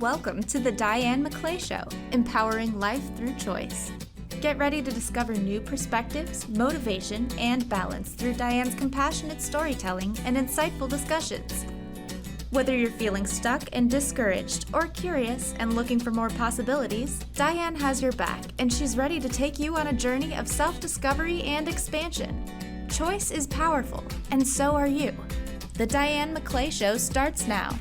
Welcome to the Diane McClay Show, empowering life through choice. Get ready to discover new perspectives, motivation, and balance through Diane's compassionate storytelling and insightful discussions. Whether you're feeling stuck and discouraged, or curious and looking for more possibilities, Diane has your back, and she's ready to take you on a journey of self-discovery and expansion. Choice is powerful, and so are you. The Diane McClay Show starts now.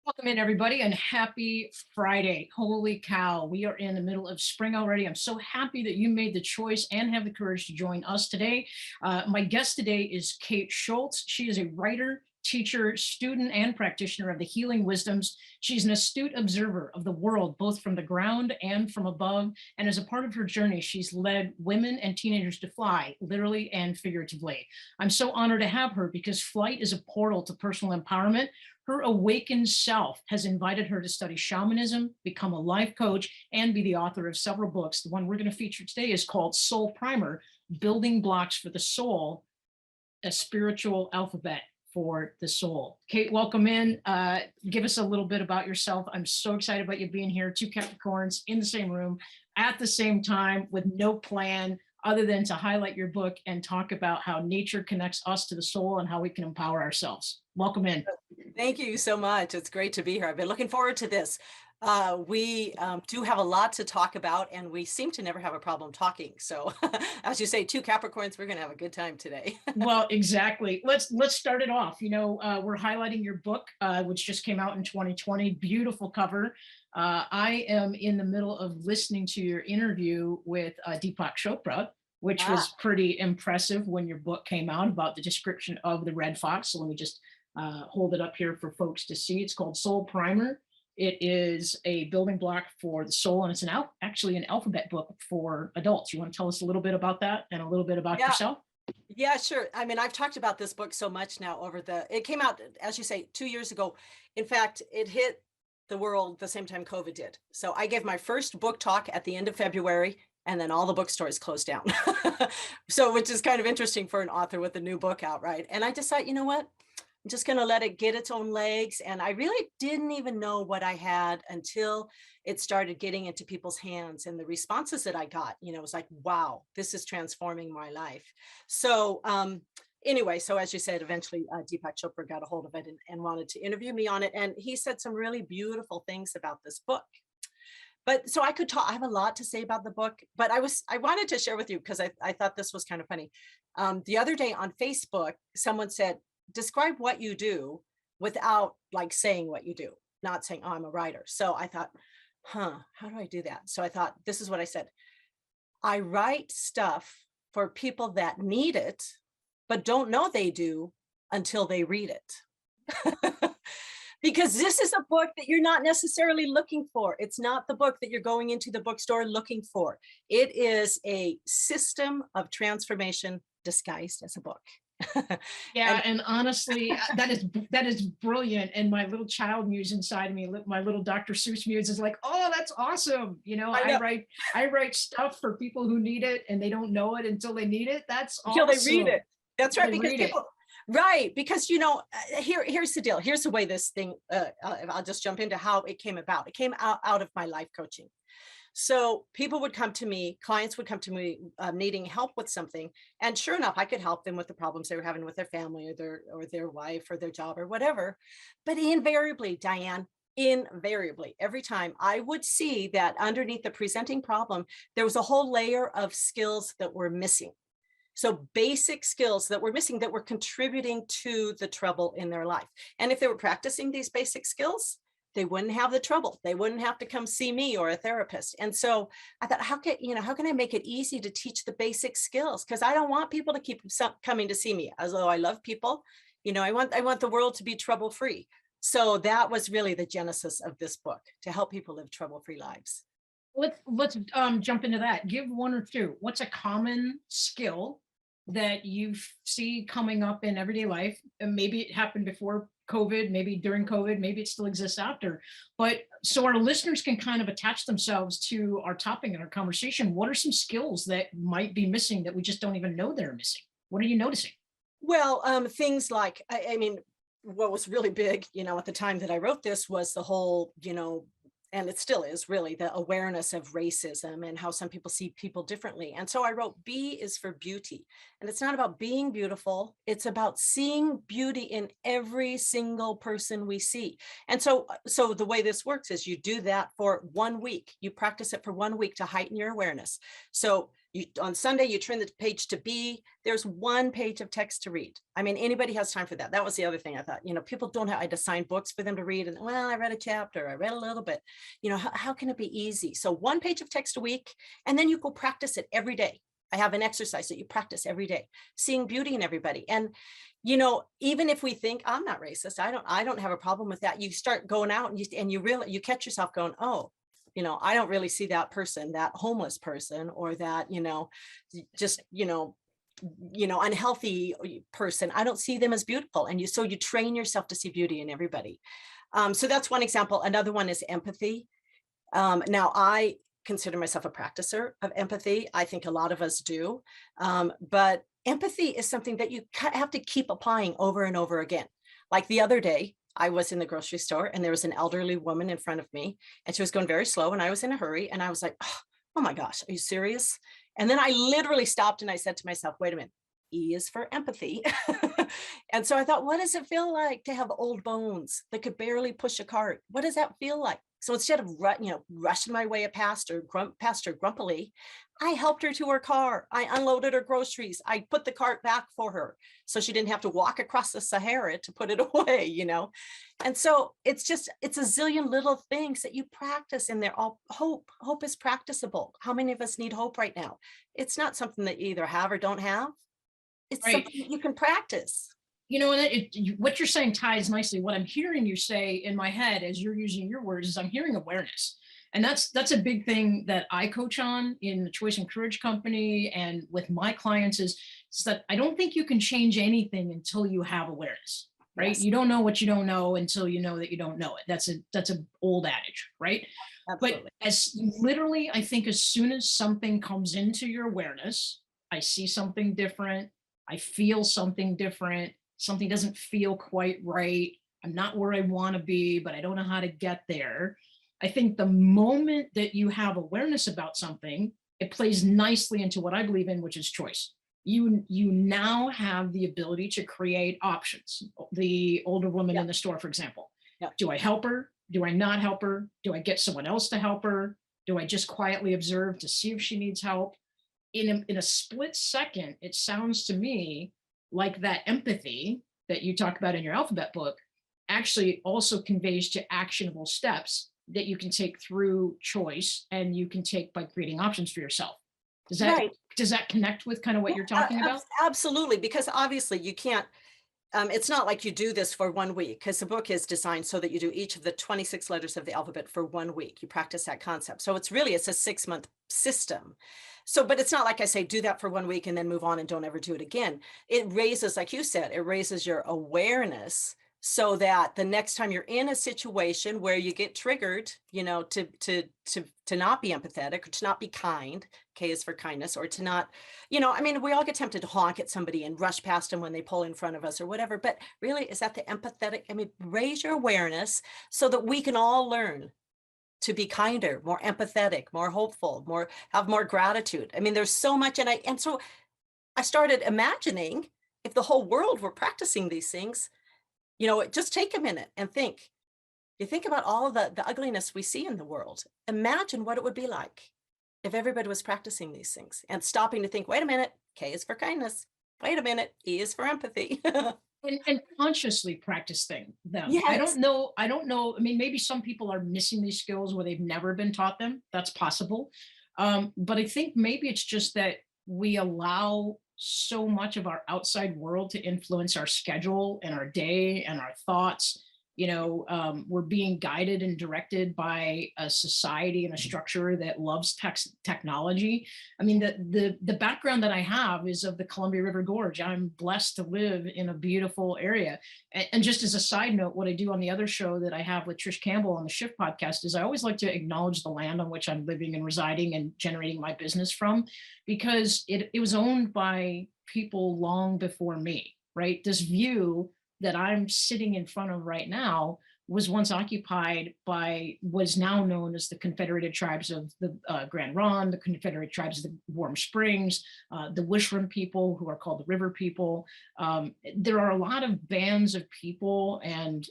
Welcome in, everybody, and happy Friday. Holy cow, we are in the middle of spring already. I'm so happy that you made the choice and have the courage to join us today. My guest today is Kate Schultz. She is a writer, teacher, student, and practitioner of the healing wisdoms. She's an astute observer of the world, both from the ground and from above. And as a part of her journey, she's led women and teenagers to fly, literally and figuratively. I'm so honored to have her because flight is a portal to personal empowerment. Her awakened self has invited her to study shamanism, become a life coach, and be the author of several books. The one we're going to feature today is called Soul Primer, Building Blocks for the Soul, a Spiritual Alphabet for the Soul. Kate, welcome in. Give us a little bit about yourself. I'm so excited about you being here. Two Capricorns in the same room at the same time with no plan other than to highlight your book and talk about how nature connects us to the soul and how we can empower ourselves. Welcome in. Thank you so much. It's great to be here. I've been looking forward to this. We do have a lot to talk about, and we seem to never have a problem talking. So as you say, two Capricorns, we're going to have a good time today. Well, exactly. Let's start it off. You know, we're highlighting your book, which just came out in 2020. Beautiful cover. I am in the middle of listening to your interview with Deepak Chopra, which was pretty impressive when your book came out about the description of the red fox. So let me just hold it up here for folks to see. It's called Soul Primer. It is a building block for the soul, and it's actually an alphabet book for adults. You want to tell us a little bit about that and a little bit about yourself? Yeah, sure. I mean, I've talked about this book so much now it came out, as you say, 2 years ago. In fact, it hit the world the same time COVID did. So I gave my first book talk at the end of February, and then all the bookstores closed down. So, which is kind of interesting for an author with a new book out, right? And I decided, you know what? I'm just going to let it get its own legs. And I really didn't even know what I had until it started getting into people's hands, and the responses that I got, you know, it was like, wow, this is transforming my life. So anyway, so as you said, eventually Deepak Chopra got a hold of it and wanted to interview me on it. And he said some really beautiful things about this book. But so I could talk, I have a lot to say about the book, but I wanted to share with you because I thought this was kind of funny. The other day on Facebook, someone said, describe what you do without like saying what you do, not saying, oh, I'm a writer. So I thought, how do I do that? So I thought, this is what I said. I write stuff for people that need it, but don't know they do until they read it. Because this is a book that you're not necessarily looking for. It's not the book that you're going into the bookstore looking for. It is a system of transformation disguised as a book. Yeah, and honestly, that is brilliant. And my little child muse inside of me, my little Dr. Seuss muse is like, oh, that's awesome. You know, I write stuff for people who need it, and they don't know it until they need it. That's awesome. Until they read it. That's right. Because people, right. Because, you know, here's the deal. Here's the way this thing, I'll just jump into how it came about. It came out of my life coaching. So people would come to me, clients would come to me needing help with something. And sure enough, I could help them with the problems they were having with their family or their wife or their job or whatever. But invariably, Diane, invariably, every time I would see that underneath the presenting problem, there was a whole layer of skills that were missing. So basic skills that were missing that were contributing to the trouble in their life. And if they were practicing these basic skills, they wouldn't have the trouble. They wouldn't have to come see me or a therapist. And so I thought, how can I make it easy to teach the basic skills? Because I don't want people to keep coming to see me, as though I love people. You know, I want the world to be trouble-free. So that was really the genesis of this book, to help people live trouble-free lives. Let's jump into that. Give one or two. What's a common skill that you see coming up in everyday life? And maybe it happened before COVID, maybe during COVID, maybe it still exists after. But so our listeners can kind of attach themselves to our topic and our conversation. What are some skills that might be missing that we just don't even know they're missing? What are you noticing? Well, things like, I mean, what was really big, at the time that I wrote this was the whole, and it still is really the awareness of racism and how some people see people differently. And so I wrote B is for beauty. And it's not about being beautiful. It's about seeing beauty in every single person we see. And so the way this works is you do that for 1 week. You practice it for 1 week to heighten your awareness. So on Sunday, you turn the page to B. There's 1 page of text to read. I mean, anybody has time for that. That was the other thing I thought, people don't have, I'd assign books for them to read. And well, I read a chapter, I read a little bit, how can it be easy? So 1 page of text a week, and then you go practice it every day. I have an exercise that you practice every day, seeing beauty in everybody. And, even if we think I'm not racist, I don't have a problem with that. You start going out and you catch yourself going, oh, I don't really see that person, that homeless person, or that, just, unhealthy person. I don't see them as beautiful. And so you train yourself to see beauty in everybody. So that's one example. Another one is empathy. Now I consider myself a practicer of empathy. I think a lot of us do. But empathy is something that you have to keep applying over and over again. Like the other day, I was in the grocery store and there was an elderly woman in front of me and she was going very slow and I was in a hurry and I was like, oh my gosh, are you serious? And then I literally stopped and I said to myself, wait a minute, E is for empathy. And so I thought, what does it feel like to have old bones that could barely push a cart? What does that feel like? So instead of rushing my way past her grumpily, I helped her to her car. I unloaded her groceries. I put the cart back for her so she didn't have to walk across the Sahara to put it away, And so it's a zillion little things that you practice in there. All hope is practicable. How many of us need hope right now? It's not something that you either have or don't have. It's Right. something you can practice. What you're saying ties nicely. What I'm hearing you say in my head as you're using your words is I'm hearing awareness. And that's a big thing that I coach on in the Choice and Courage Company and with my clients is that I don't think you can change anything until you have awareness, right? Yes. You don't know what you don't know until you know that you don't know it. That's an old adage, right? Absolutely. But as literally, I think as soon as something comes into your awareness, I see something different, I feel something different, something doesn't feel quite right, I'm not where I want to be, but I don't know how to get there. I think the moment that you have awareness about something, it plays nicely into what I believe in, which is choice. You now have the ability to create options. The older woman in the store, for example. Do I help her? Do I not help her? Do I get someone else to help her? Do I just quietly observe to see if she needs help? In a split second, it sounds to me like that empathy that you talk about in your alphabet book actually also conveys to actionable steps that you can take through choice and you can take by creating options for yourself. Does that connect with kind of what you're talking about? Absolutely, because obviously you can't, it's not like you do this for 1 week, because the book is designed so that you do each of the 26 letters of the alphabet for 1 week. You practice that concept. So it's a 6-month system. So, but it's not like I say, do that for 1 week and then move on and don't ever do it again. It raises, like you said, it raises your awareness so that the next time you're in a situation where you get triggered, to not be empathetic or to not be kind, K is for kindness, or to not, I mean, we all get tempted to honk at somebody and rush past them when they pull in front of us or whatever, but really, is that the empathetic? I mean, raise your awareness so that we can all learn to be kinder, more empathetic, more hopeful, have more gratitude. I mean, there's so much. And so I started imagining if the whole world were practicing these things, just take a minute and think. You think about all of the ugliness we see in the world. Imagine what it would be like if everybody was practicing these things and stopping to think, wait a minute, K is for kindness. Wait a minute, E is for empathy. And consciously practice them. Yes. I don't know. I mean, maybe some people are missing these skills where they've never been taught them. That's possible. But I think maybe it's just that we allow so much of our outside world to influence our schedule and our day and our thoughts. We're being guided and directed by a society and a structure that loves technology. I mean, the background that I have is of the Columbia River Gorge. I'm blessed to live in a beautiful area. And just as a side note, what I do on the other show that I have with Trish Campbell on the Shift podcast is I always like to acknowledge the land on which I'm living and residing and generating my business from, because it was owned by people long before me, right? This view that I'm sitting in front of right now was once occupied by what is now known as the Confederated Tribes of the Grand Ronde, the Confederated Tribes of the Warm Springs, the Wishram people, who are called the River people. There are a lot of bands of people and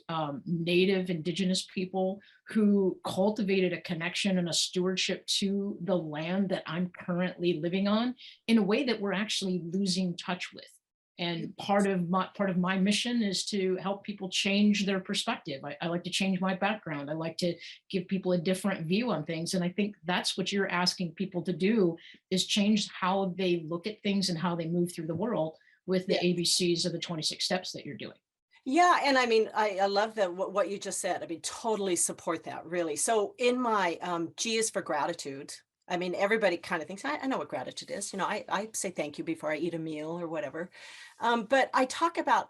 native indigenous people who cultivated a connection and a stewardship to the land that I'm currently living on in a way that we're actually losing touch with. And part of my mission is to help people change their perspective. I like to change my background. I like to give people a different view on things. And I think that's what you're asking people to do, is change how they look at things and how they move through the world with the ABCs of the 26 steps that you're doing. Yeah, and I mean, I love that what you just said. I mean, totally support that, really. So in my G is for gratitude. I mean, everybody kind of thinks, I know what gratitude is. You know, I say thank you before I eat a meal or whatever. But I talk about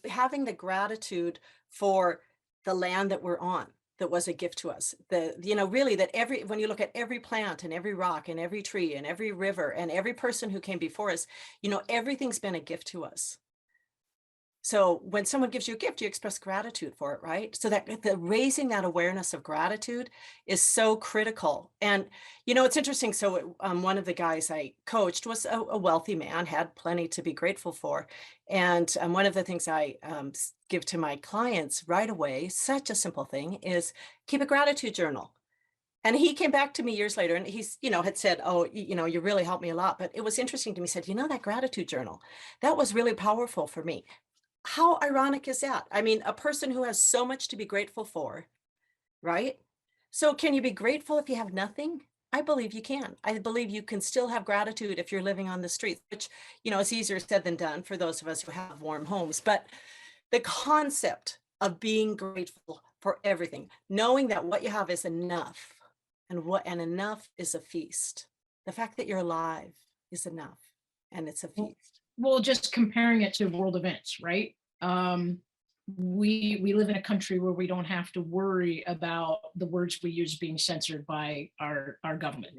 having the gratitude for the land that we're on, that was a gift to us. Really that when you look at every plant and every rock and every tree and every river and every person who came before us, everything's been a gift to us. So when someone gives you a gift, you express gratitude for it, right? So that raising that awareness of gratitude is so critical. And, it's interesting. So one of the guys I coached was a wealthy man, had plenty to be grateful for. And one of the things I give to my clients right away, such a simple thing, is keep a gratitude journal. And he came back to me years later and he's, had said, oh, you really helped me a lot. But it was interesting to me. He said, that gratitude journal, that was really powerful for me. How ironic is that? I mean, a person who has so much to be grateful for, right? So can you be grateful if you have nothing? I believe you can. I believe you can still have gratitude if you're living on the streets, which, is easier said than done for those of us who have warm homes. But the concept of being grateful for everything, knowing that what you have is enough, and enough is a feast. The fact that you're alive is enough, and it's a feast. Well, just comparing it to world events, right? We live in a country where we don't have to worry about the words we use being censored by our government.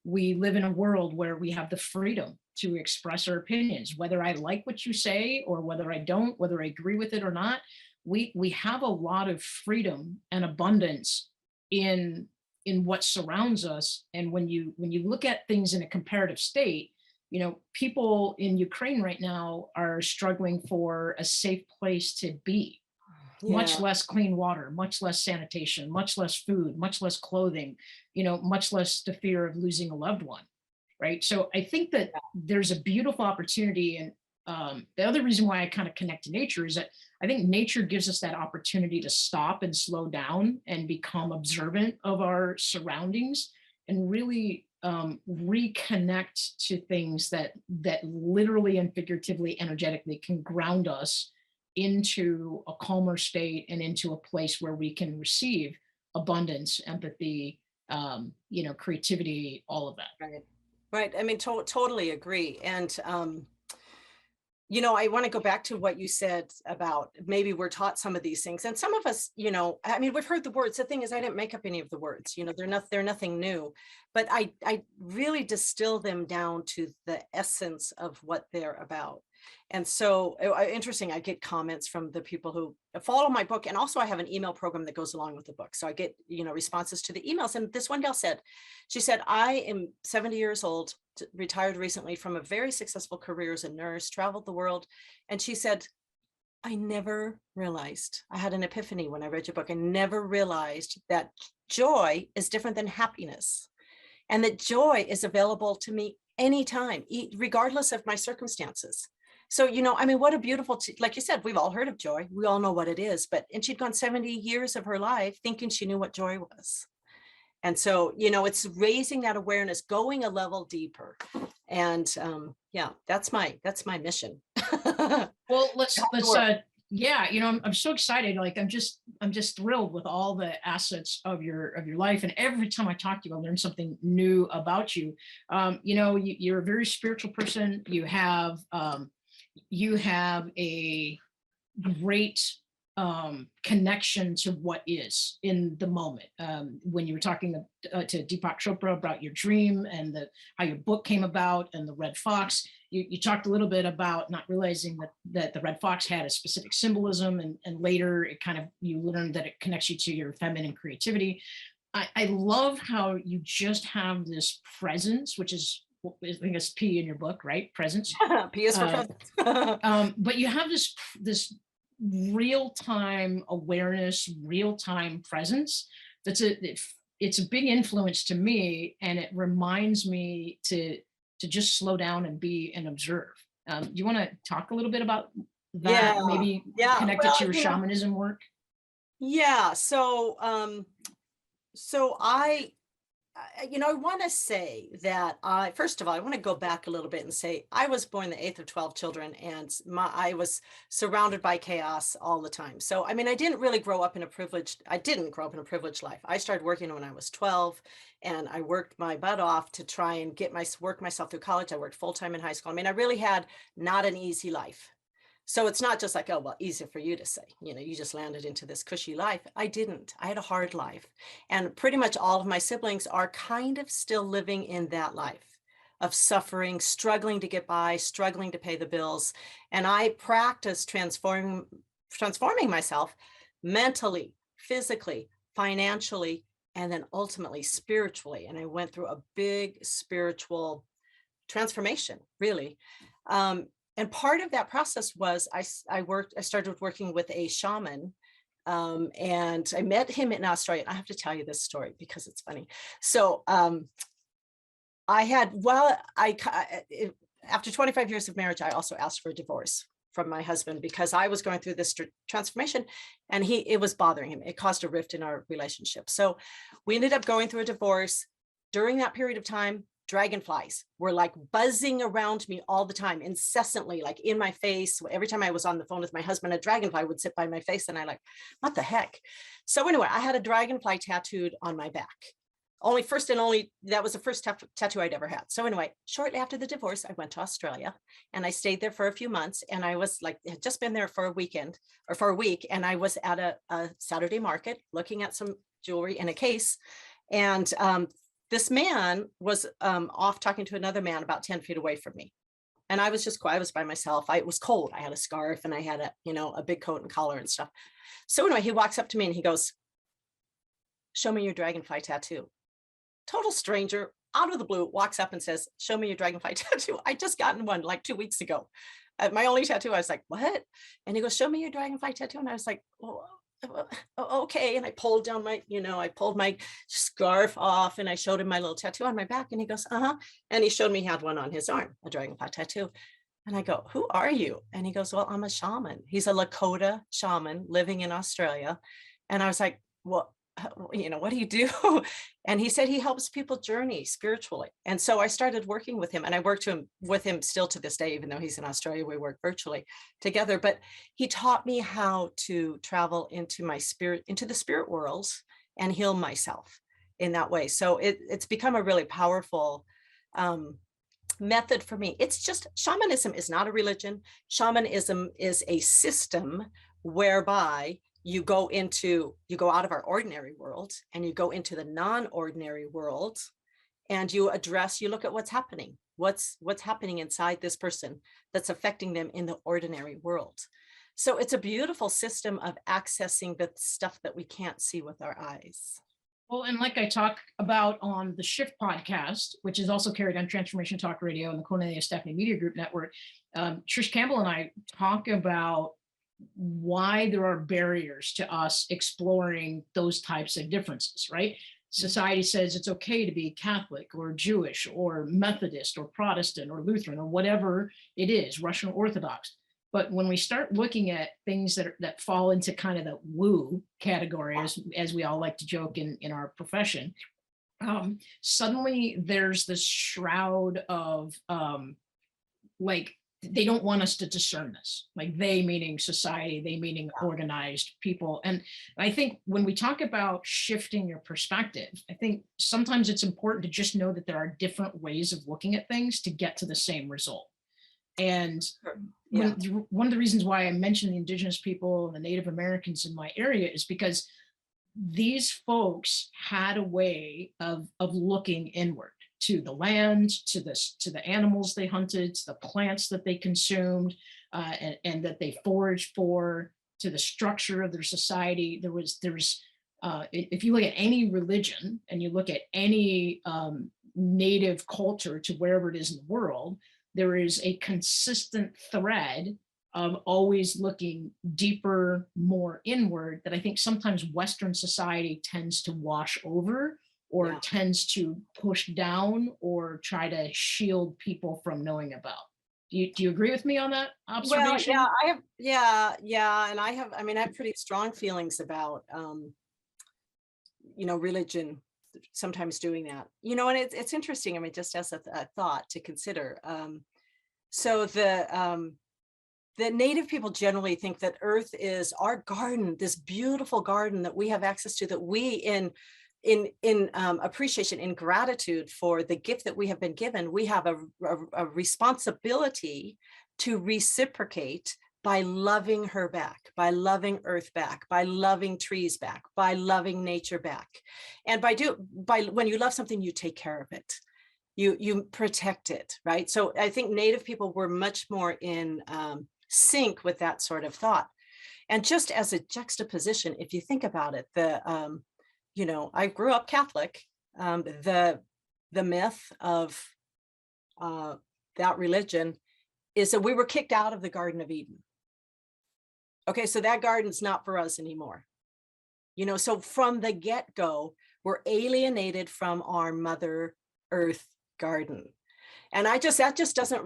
We live in a world where we have the freedom to express our opinions, whether I like what you say or whether I don't, whether I agree with it or not. We have a lot of freedom and abundance in what surrounds us. And when you look at things in a comparative state, people in Ukraine right now are struggling for a safe place to be. Much less clean water, much less sanitation, much less food, much less clothing, much less the fear of losing a loved one, right? So I think that there's a beautiful opportunity. And the other reason why I kind of connect to nature is that I think nature gives us that opportunity to stop and slow down and become observant of our surroundings and really reconnect to things that literally and figuratively, energetically can ground us into a calmer state and into a place where we can receive abundance, empathy, creativity, all of that. Right. I mean, totally agree. And, I want to go back to what you said about maybe we're taught some of these things, and some of us, I mean, we've heard the words. The thing is, I didn't make up any of the words, they're nothing new, but I really distill them down to the essence of what they're about. And so interesting, I get comments from the people who follow my book. And also I have an email program that goes along with the book. So I get, responses to the emails. And this one gal said, I am 70 years old, retired recently from a very successful career as a nurse, traveled the world. And she said, I never realized, I had an epiphany when I read your book. I never realized that joy is different than happiness, and that joy is available to me anytime, regardless of my circumstances. So, I mean, what a beautiful, like you said, we've all heard of joy. We all know what it is, and she'd gone 70 years of her life thinking she knew what joy was. And so, it's raising that awareness, going a level deeper. And that's my mission. Well, let's I'm so excited. Like, I'm just thrilled with all the assets of your life. And every time I talk to you, I learn something new about you. You're a very spiritual person. You have a great connection to what is in the moment. When you were talking to Deepak Chopra about your dream and how your book came about and the red fox, you talked a little bit about not realizing that the red fox had a specific symbolism, and later it kind of, you learned that it connects you to your feminine creativity. I love how you just have this presence, which is, I think it's P in your book, right? Presence. P is for presence. But you have this real-time awareness, real-time presence. It's a big influence to me, and it reminds me to just slow down and be and observe. Do you want to talk a little bit about that? Yeah, Maybe yeah. connect it Well, to your you know, shamanism work? yeah. So I want to say that first of all, I want to go back a little bit and say I was born the 8th of 12 children, and I was surrounded by chaos all the time. So, I mean, I didn't grow up in a privileged life. I started working when I was 12, and I worked my butt off to try and work myself through college. I worked full-time in high school. I mean, I really had not an easy life. So it's not just like, oh, well, easy for you to say, you just landed into this cushy life. I didn't. I had a hard life. And pretty much all of my siblings are kind of still living in that life of suffering, struggling to get by, struggling to pay the bills. And I practiced transforming myself mentally, physically, financially, and then ultimately spiritually. And I went through a big spiritual transformation, really. And part of that process was I started working with a shaman, and I met him in Australia. I have to tell you this story because it's funny. So after 25 years of marriage, I also asked for a divorce from my husband because I was going through this transformation, and it was bothering him. It caused a rift in our relationship. So we ended up going through a divorce. During that period of time, dragonflies were like buzzing around me all the time, incessantly, like in my face. Every time I was on the phone with my husband, a dragonfly would sit by my face, and I like, what the heck? So anyway, I had a dragonfly tattooed on my back. That was the first tattoo I'd ever had. So anyway, shortly after the divorce, I went to Australia, and I stayed there for a few months, and I was like, had just been there for a week, and I was at a Saturday market looking at some jewelry in a case, and this man was off talking to another man about 10 feet away from me. And I was just quiet. I was by myself. It was cold. I had a scarf, and I had a big coat and collar and stuff. So anyway, he walks up to me and he goes, "Show me your dragonfly tattoo." Total stranger, out of the blue, walks up and says, "Show me your dragonfly tattoo." I just gotten one like 2 weeks ago. My only tattoo. I was like, "What?" And he goes, "Show me your dragonfly tattoo." And I was like, "Oh, okay." And I pulled down I pulled my scarf off, and I showed him my little tattoo on my back, and he goes, "Uh-huh." And he showed me he had one on his arm, a dragonfly tattoo. And I go, "Who are you?" And he goes, "Well, I'm a shaman." He's a Lakota shaman living in Australia. And I was like, "Well, what do you do?" And he said he helps people journey spiritually. And so I started working with him, and I worked with him still to this day, even though he's in Australia. We work virtually together, but he taught me how to travel into the spirit world and heal myself in that way. So it's become a really powerful method for me. It's just, shamanism is not a religion. Shamanism is a system whereby you go out of our ordinary world, and you go into the non-ordinary world, and you look at what's happening inside this person that's affecting them in the ordinary world. So it's a beautiful system of accessing the stuff that we can't see with our eyes. Well, and like I talk about on the Shift podcast, which is also carried on Transformation Talk Radio and the Cornelia Stephanie Media Group Network, Trish Campbell and I talk about why there are barriers to us exploring those types of differences, right? Society says it's okay to be Catholic or Jewish or Methodist or Protestant or Lutheran or whatever it is, Russian Orthodox. But when we start looking at things that fall into kind of the woo category, as we all like to joke in our profession, suddenly there's this shroud of like, they don't want us to discern this, like they meaning society, they meaning organized people. And I think when we talk about shifting your perspective, I think sometimes it's important to just know that there are different ways of looking at things to get to the same result. And one of the reasons why I mentioned the indigenous people and the Native Americans in my area is because these folks had a way of looking inward to the land, to the animals they hunted, to the plants that they consumed, and that they foraged for, to the structure of their society. If you look at any religion and you look at any native culture to wherever it is in the world, there is a consistent thread of always looking deeper, more inward, that I think sometimes Western society tends to wash over, or tends to push down, or try to shield people from knowing about. Do you agree with me on that observation? Well, I have, and I have pretty strong feelings about, religion sometimes doing that, and it's interesting. I mean, just as a thought to consider. So the native people generally think that Earth is our garden, this beautiful garden that we have access to, that we in appreciation, in gratitude for the gift that we have been given, we have a responsibility to reciprocate by loving her back, by loving Earth back, by loving trees back, by loving nature back. And by when you love something, you take care of it. You protect it, right? So I think native people were much more in sync with that sort of thought. And just as a juxtaposition, if you think about it, I grew up Catholic. The myth of that religion is that we were kicked out of the Garden of Eden. Okay, so that garden's not for us anymore. So from the get-go, we're alienated from our Mother Earth garden. And that just doesn't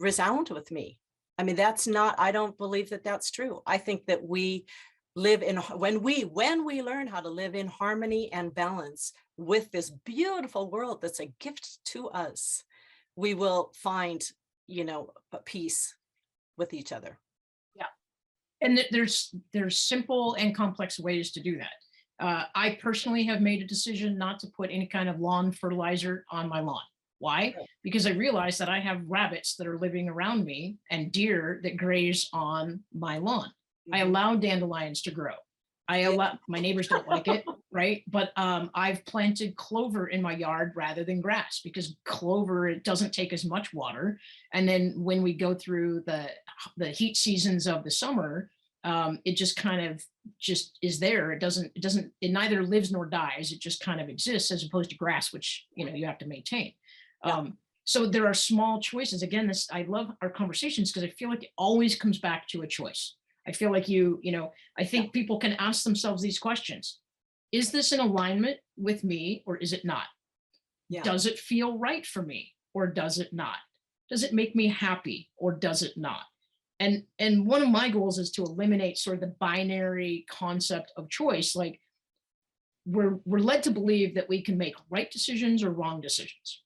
resound with me. I mean, I don't believe that that's true. I think that we live in, when we learn how to live in harmony and balance with this beautiful world that's a gift to us, we will find, peace with each other. Yeah. And there's simple and complex ways to do that. I personally have made a decision not to put any kind of lawn fertilizer on my lawn. Why? Because I realize that I have rabbits that are living around me and deer that graze on my lawn. I allow dandelions to grow. My neighbors don't like it, right? But I've planted clover in my yard rather than grass, because clover, it doesn't take as much water. And then when we go through the heat seasons of the summer, it just kind of is there. It neither lives nor dies. It just kind of exists, as opposed to grass, which, you have to maintain. So there are small choices. Again, I love our conversations because I feel like it always comes back to a choice. I feel like I think people can ask themselves these questions. Is this in alignment with me, or is it not? Yeah. Does it feel right for me, or does it not? Does it make me happy, or does it not? And one of my goals is to eliminate sort of the binary concept of choice. Like, we're led to believe that we can make right decisions or wrong decisions.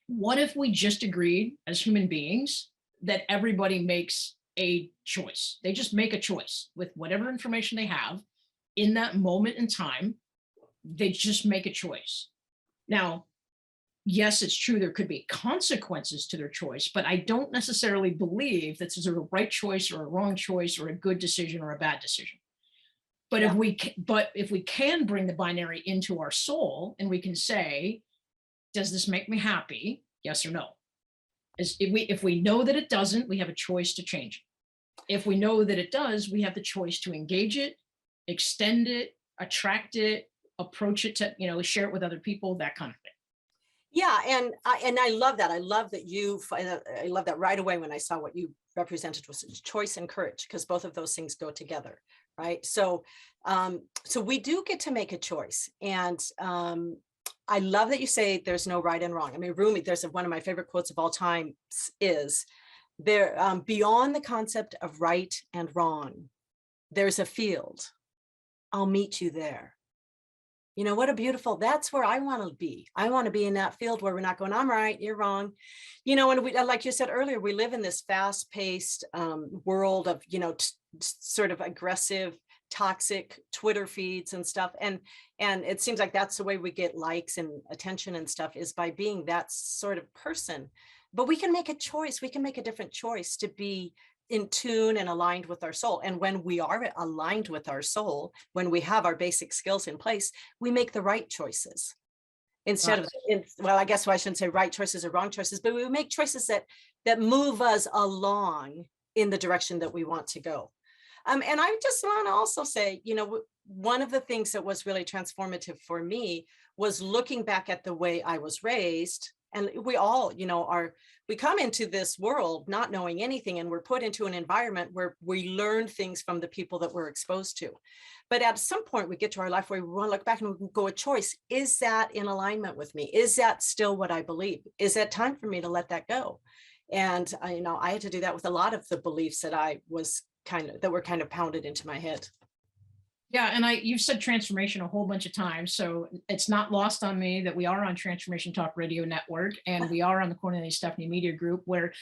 What if we just agreed as human beings that everybody makes a choice? They just make a choice with whatever information they have in that moment in time. They just make a choice. Now, yes, it's true, there could be consequences to their choice, but I don't necessarily believe that this is a right choice or a wrong choice or a good decision or a bad decision. But if we can bring the binary into our soul, and we can say, does this make me happy? Yes or no? If we know that it doesn't, we have a choice to change it. If we know that it does, we have the choice to engage it, extend it, attract it, approach it to, share it with other people, that kind of thing. Yeah, and I love that. I love that right away when I saw what you represented was choice and courage, because both of those things go together, right? So we do get to make a choice, and I love that you say there's no right and wrong. I mean, Rumi, there's one of my favorite quotes of all time is there, beyond the concept of right and wrong, there's a field. I'll meet you there. What a beautiful, that's where I want to be. I want to be in that field where we're not going, I'm right, you're wrong. And we, like you said earlier, we live in this fast-paced world of, sort of aggressive, toxic Twitter feeds and stuff. And it seems like that's the way we get likes and attention and stuff, is by being that sort of person. But we can make a choice. We can make a different choice to be in tune and aligned with our soul. And when we are aligned with our soul, when we have our basic skills in place, we make the right choices. instead of, well, I guess I shouldn't say right choices or wrong choices, but we make choices that move us along in the direction that we want to go. And I just want to also say, one of the things that was really transformative for me was looking back at the way I was raised. And we all, we come into this world not knowing anything, and we're put into an environment where we learn things from the people that we're exposed to. But at some point we get to our life where we want to look back and we can go a choice. Is that in alignment with me? Is that still what I believe? Is that time for me to let that go? And I had to do that with a lot of the beliefs that were kind of pounded into my head. Yeah, and you've said transformation a whole bunch of times, so it's not lost on me that we are on Transformation Talk Radio Network, and we are on the Cornelia Stephanie Media Group, where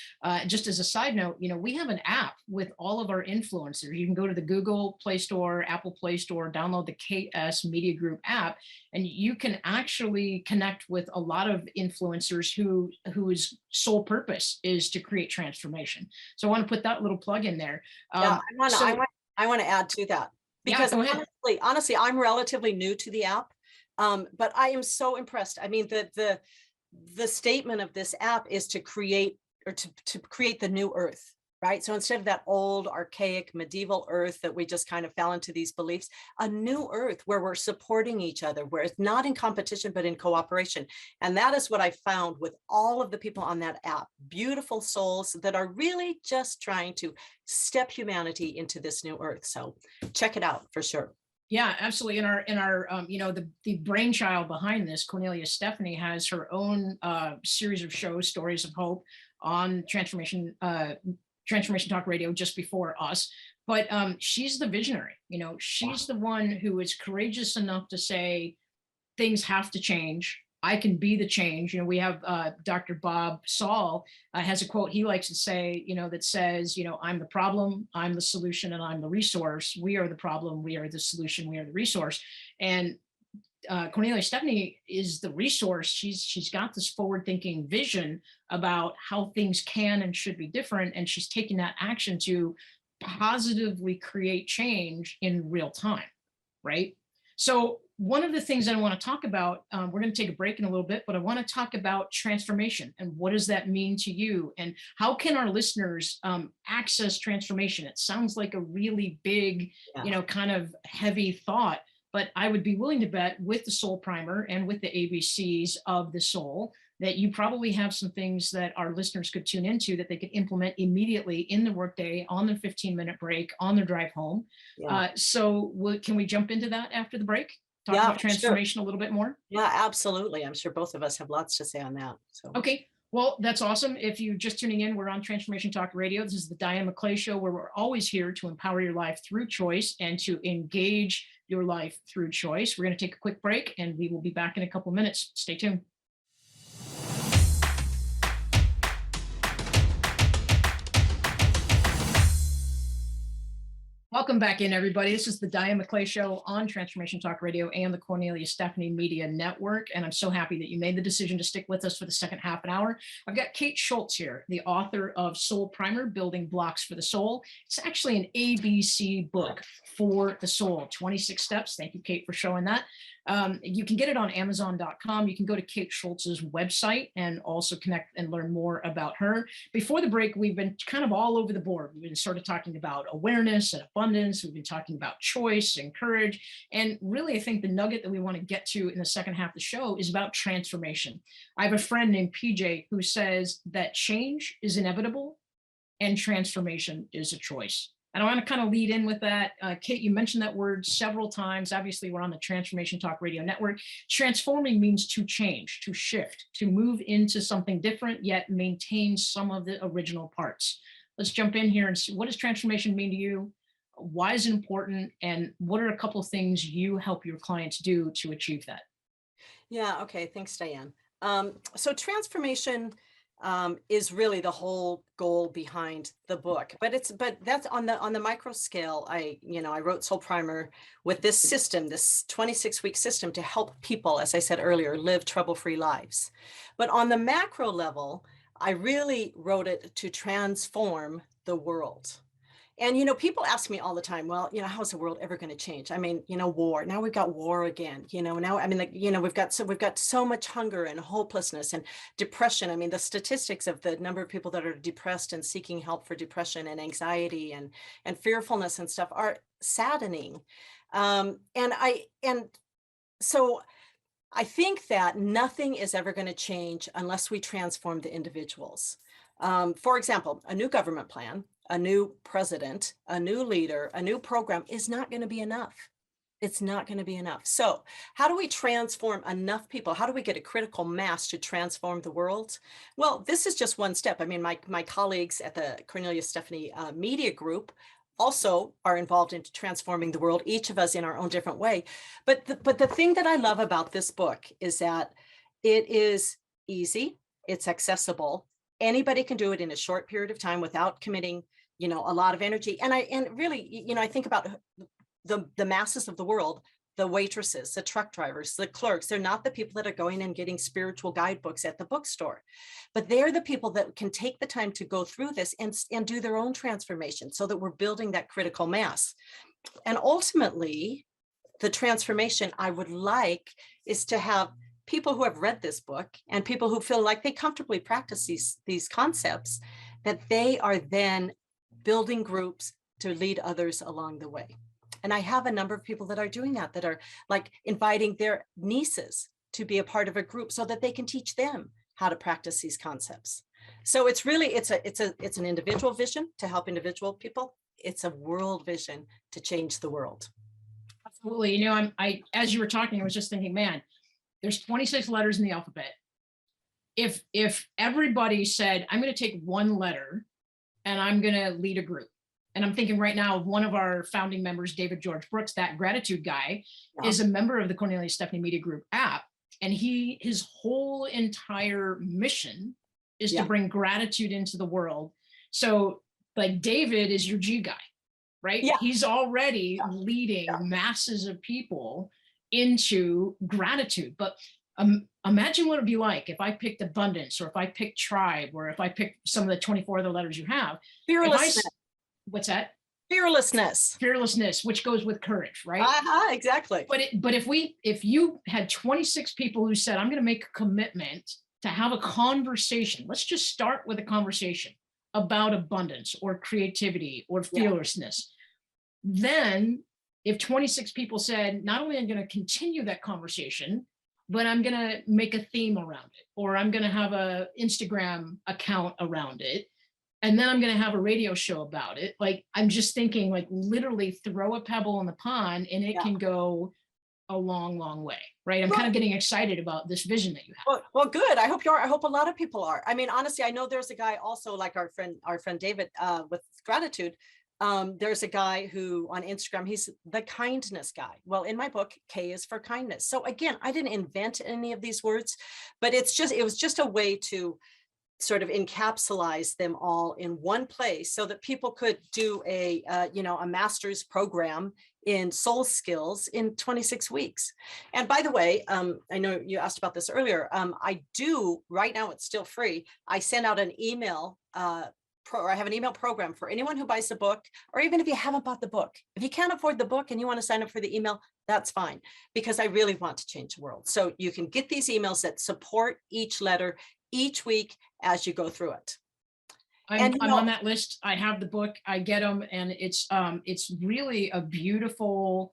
just as a side note, we have an app with all of our influencers. You can go to the Google Play Store, Apple Play Store, download the KS Media Group app, and you can actually connect with a lot of influencers whose sole purpose is to create transformation. So I want to put that little plug in there. I want to add to that. Because honestly, I'm relatively new to the app, but I am so impressed. I mean, the statement of this app is to create the new earth, right? So instead of that old, archaic, medieval earth that we just kind of fell into these beliefs, a new earth where we're supporting each other, where it's not in competition, but in cooperation. And that is what I found with all of the people on that app. Beautiful souls that are really just trying to step humanity into this new earth. So check it out for sure. Yeah, absolutely. In our the brainchild behind this, Cornelia Stephanie has her own series of shows, Stories of Hope, on Transformation Talk Radio just before us. But she's the visionary. She's the one who is courageous enough to say things have to change. I can be the change. We have Dr. Bob Saul has a quote he likes to say, that says, I'm the problem, I'm the solution, and I'm the resource. We are the problem, we are the solution, we are the resource. And Cornelia Stephanie is the resource. She's got this forward-thinking vision about how things can and should be different, and she's taking that action to positively create change in real time, right? So one of the things that I want to talk about, we're going to take a break in a little bit, but I want to talk about transformation and what does that mean to you, and how can our listeners access transformation? It sounds like a really big, kind of heavy thought. But I would be willing to bet with the Soul Primer and with the ABCs of the soul that you probably have some things that our listeners could tune into that they could implement immediately in the workday, on their 15-minute break, on their drive home. Yeah. Can we jump into that after the break? Talk about transformation a little bit more? Yeah, absolutely. I'm sure both of us have lots to say on that. So. Okay. Well, that's awesome. If you're just tuning in, we're on Transformation Talk Radio. This is the Diane McClay Show, where we're always here to empower your life through choice and to engage your life through choice. We're going to take a quick break, and we will be back in a couple minutes. Stay tuned. Welcome back in, everybody. This is the Diane McClay Show on Transformation Talk Radio and the Cornelia Stephanie Media Network. And I'm so happy that you made the decision to stick with us for the second half an hour. I've got Kate Schultz here, the author of Soul Primer, Building Blocks for the Soul. It's actually an ABC book for the soul, 26 steps. Thank you, Kate, for showing that. You can get it on Amazon.com. You can go to Kate Schultz's website and also connect and learn more about her. Before the break, we've been kind of all over the board. We've been sort of talking about awareness and abundance. We've been talking about choice and courage. And really, I think the nugget that we want to get to in the second half of the show is about transformation. I have a friend named PJ who says that change is inevitable and transformation is a choice. And I want to kind of lead in with that. Kate, you mentioned that word several times. Obviously, we're on the Transformation Talk Radio Network. Transforming means to change, to shift, to move into something different, yet maintain some of the original parts. Let's jump in here and see, what does transformation mean to you? Why is it important? And what are a couple of things you help your clients do to achieve that? Yeah, okay. Thanks, Diane. So transformation is really the whole goal behind the book, but that's on the micro scale. I wrote Soul Primer with this system, this 26-week system to help people, as I said earlier, live trouble-free lives. But on the macro level, I really wrote it to transform the world. And, people ask me all the time, well, how's the world ever going to change? I mean, war, now we've got war again, now, I mean, like, we've got so much hunger and hopelessness and depression. I mean, the statistics of the number of people that are depressed and seeking help for depression and anxiety and fearfulness and stuff are saddening. So I think that nothing is ever going to change unless we transform the individuals. For example, a new government plan, a new president, a new leader, a new program is not going to be enough. It's not going to be enough. So how do we transform enough people? How do we get a critical mass to transform the world? Well, this is just one step. I mean, my colleagues at the Cornelia Stephanie Media Group also are involved in transforming the world, each of us in our own different way. But the thing that I love about this book is that it is easy, it's accessible. Anybody can do it in a short period of time without committing, a lot of energy. And really, I think about the masses of the world, the waitresses, the truck drivers, the clerks. They're not the people that are going and getting spiritual guidebooks at the bookstore, but they're the people that can take the time to go through this and do their own transformation so that we're building that critical mass. And ultimately, the transformation I would like is to have people who have read this book and people who feel like they comfortably practice these concepts, that they are then building groups to lead others along the way. And I have a number of people that are doing that are like inviting their nieces to be a part of a group so that they can teach them how to practice these concepts. So it's really, it's an individual vision to help individual people. It's a world vision to change the world. Absolutely. As you were talking, I was just thinking, man, there's 26 letters in the alphabet. If everybody said, I'm going to take one letter and I'm going to lead a group. And I'm thinking right now of one of our founding members, David George Brooks, that gratitude guy, is a member of the Cornelia Stephanie Media Group app. And his whole entire mission is to bring gratitude into the world. So like David is your G guy, right? Yeah. He's already leading masses of people into gratitude. But imagine what it'd be like if I picked abundance, or if I picked tribe, or if I picked some of the 24 other letters you have. Fearlessness. What's that? Fearlessness, which goes with courage, right? Exactly. But if you had 26 people who said, I'm going to make a commitment to have a conversation, let's just start with a conversation about abundance or creativity or fearlessness. Then if 26 people said, not only am I going to continue that conversation, but I'm going to make a theme around it, or I'm going to have a Instagram account around it, and then I'm going to have a radio show about it. Like, I'm just thinking, like, literally throw a pebble in the pond and it can go a long, long way, right? I'm kind of getting excited about this vision that you have. Well, good. I hope you are. I hope a lot of people are. I mean, honestly, I know there's a guy also, like our friend David with gratitude. There's a guy who on Instagram, he's the kindness guy. Well, in my book, K is for kindness. So again, I didn't invent any of these words, but it was just a way to sort of encapsulize them all in one place so that people could do a master's program in soul skills in 26 weeks. And by the way, I know you asked about this earlier. I do right now, it's still free. I send out an email, I have an email program for anyone who buys the book, or even if you haven't bought the book. If you can't afford the book and you want to sign up for the email, that's fine, because I really want to change the world. So you can get these emails that support each letter each week as you go through it. I'm on that list. I have the book, I get them, and it's really a beautiful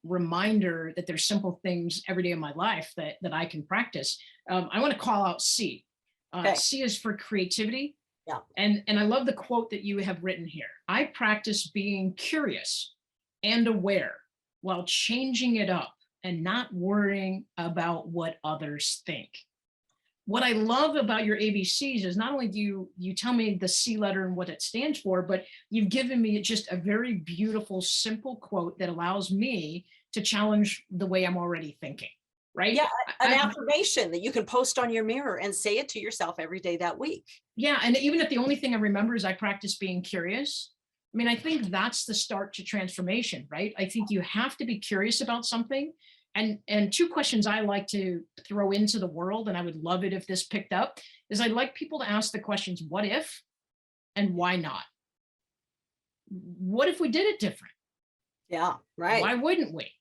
reminder that there's simple things every day in my life that I can practice. I want to call out C. C is for creativity. Yeah. And I love the quote that you have written here. I practice being curious and aware while changing it up and not worrying about what others think. What I love about your ABCs is not only do you tell me the C letter and what it stands for, but you've given me just a very beautiful, simple quote that allows me to challenge the way I'm already thinking, right? Yeah, an affirmation that you can post on your mirror and say it to yourself every day that week. Yeah, and even if the only thing I remember is I practice being curious, I mean, I think that's the start to transformation, right? I think you have to be curious about something. And two questions I like to throw into the world, and I would love it if this picked up, is I'd like people to ask the questions, what if and why not? what if we did it different? Yeah, right. Why wouldn't we?